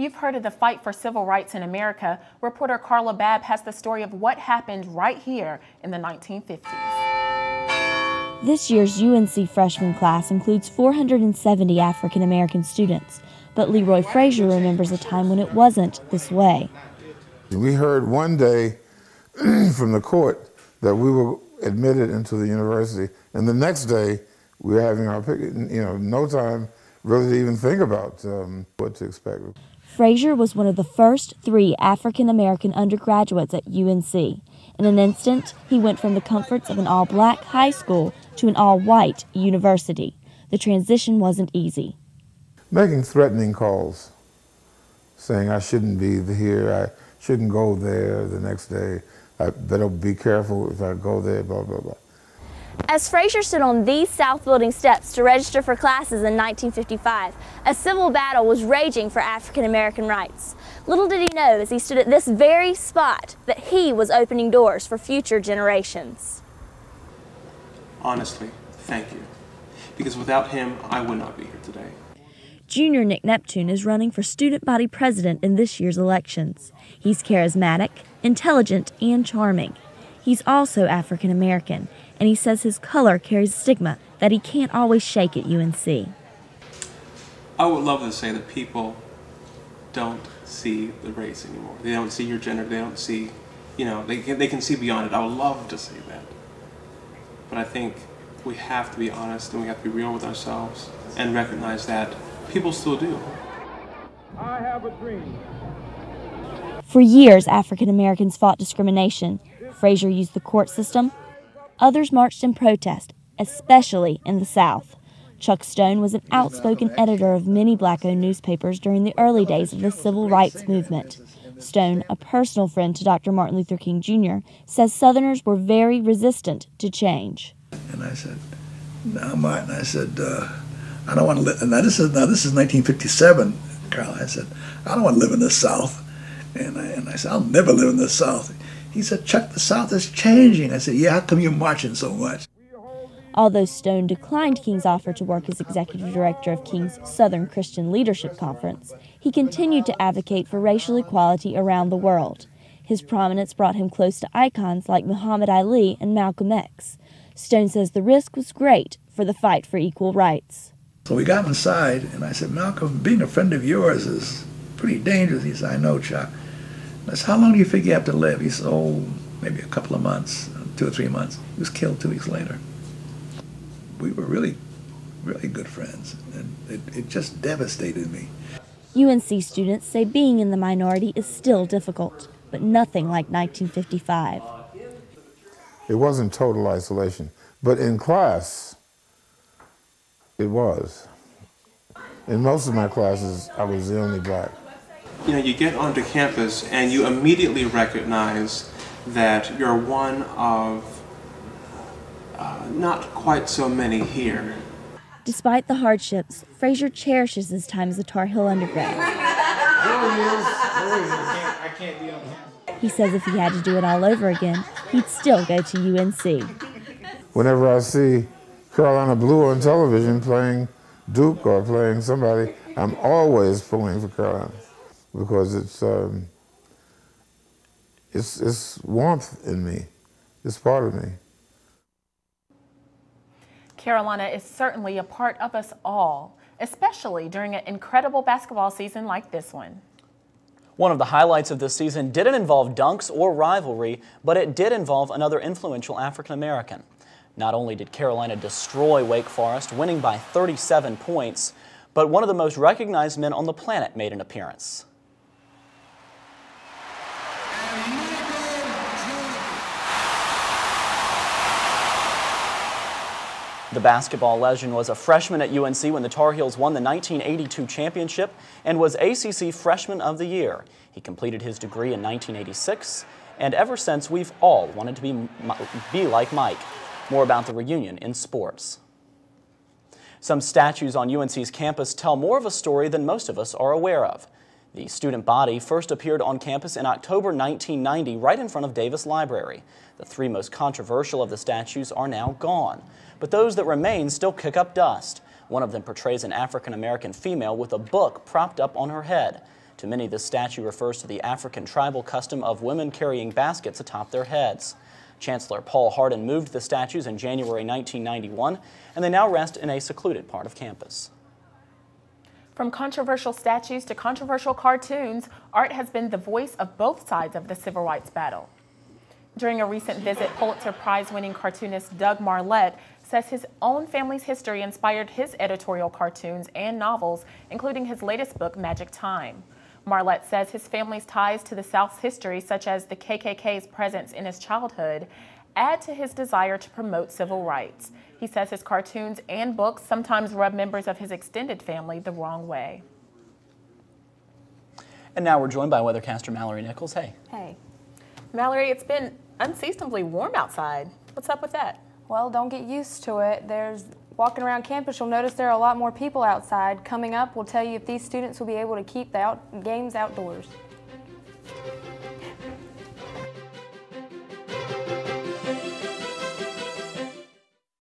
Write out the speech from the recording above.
You've heard of the fight for civil rights in America. Reporter Carla Babb has the story of what happened right here in the 1950s. This year's UNC freshman class includes 470 African American students, but Leroy Frasier remembers a time when it wasn't this way. We heard one day from the court that we were admitted into the university, and the next day we were having our picket. No time really to even think about what to expect. Frasier was one of the first 3 African American undergraduates at UNC. In an instant, he went from the comforts of an all-black high school to an all-white university. The transition wasn't easy. Making threatening calls, saying I shouldn't be here, I shouldn't go there the next day, I better be careful if I go there, blah, blah, blah. As Frasier stood on these South Building steps to register for classes in 1955, a civil battle was raging for African American rights. Little did he know, as he stood at this very spot, that he was opening doors for future generations. Honestly, thank you. Because without him, I would not be here today. Junior Nick Neptune is running for student body president in this year's elections. He's charismatic, intelligent, and charming. He's also African American, and he says his color carries stigma that he can't always shake at UNC. I would love to say that people don't see the race anymore. They don't see your gender, they don't see, they can see beyond it. I would love to say that. But I think we have to be honest and we have to be real with ourselves and recognize that people still do. I have a dream. For years, African Americans fought discrimination. Frasier used the court system. Others marched in protest, especially in the South. Chuck Stone was an outspoken editor of many black-owned newspapers during the early days of the civil rights movement. Stone, a personal friend to Dr. Martin Luther King Jr., says Southerners were very resistant to change. And I said, "Now, Martin," I said, "I don't want to live." Now this is 1957, Carl. I said, "I don't want to live in the South," and I said, "I'll never live in the South." He said, "Chuck, the South is changing." I said, "Yeah, how come you're marching so much?" Although Stone declined King's offer to work as executive director of King's Southern Christian Leadership Conference, he continued to advocate for racial equality around the world. His prominence brought him close to icons like Muhammad Ali and Malcolm X. Stone says the risk was great for the fight for equal rights. So we got inside, and I said, "Malcolm, being a friend of yours is pretty dangerous." He said, "I know, Chuck." I said, "How long do you figure you have to live?" He said, "Oh, maybe a couple of months, 2 or 3 months." He was killed 2 weeks later. We were really, really good friends, and it just devastated me. UNC students say being in the minority is still difficult, but nothing like 1955. It wasn't total isolation, but in class, it was. In most of my classes, I was the only black. You get onto campus and you immediately recognize that you're one of not quite so many here. Despite the hardships, Frasier cherishes his time as a Tar Heel undergrad. He says if he had to do it all over again, he'd still go to UNC. Whenever I see Carolina Blue on television playing Duke or playing somebody, I'm always pulling for Carolina because it's warmth in me. It's part of me. Carolina is certainly a part of us all, especially during an incredible basketball season like this one. One of the highlights of this season didn't involve dunks or rivalry, but it did involve another influential African American. Not only did Carolina destroy Wake Forest, winning by 37 points, but one of the most recognized men on the planet made an appearance. The basketball legend was a freshman at UNC when the Tar Heels won the 1982 championship and was ACC Freshman of the Year. He completed his degree in 1986, and ever since we've all wanted to be like Mike. More about the reunion in sports. Some statues on UNC's campus tell more of a story than most of us are aware of. The student body first appeared on campus in October 1990 right in front of Davis Library. The 3 most controversial of the statues are now gone, but those that remain still kick up dust. One of them portrays an African-American female with a book propped up on her head. To many, this statue refers to the African tribal custom of women carrying baskets atop their heads. Chancellor Paul Hardin moved the statues in January 1991, and they now rest in a secluded part of campus. From controversial statues to controversial cartoons, art has been the voice of both sides of the civil rights battle. During a recent visit, Pulitzer Prize-winning cartoonist Doug Marlette says his own family's history inspired his editorial cartoons and novels, including his latest book, Magic Time. Marlette says his family's ties to the South's history, such as the KKK's presence in his childhood, add to his desire to promote civil rights. He says his cartoons and books sometimes rub members of his extended family the wrong way. And now we're joined by weathercaster Mallory Nichols. Hey. Hey. Mallory, it's been unseasonably warm outside. What's up with that? Well, don't get used to it. Walking around campus, you'll notice there are a lot more people outside. Coming up, we'll tell you if these students will be able to keep the games outdoors.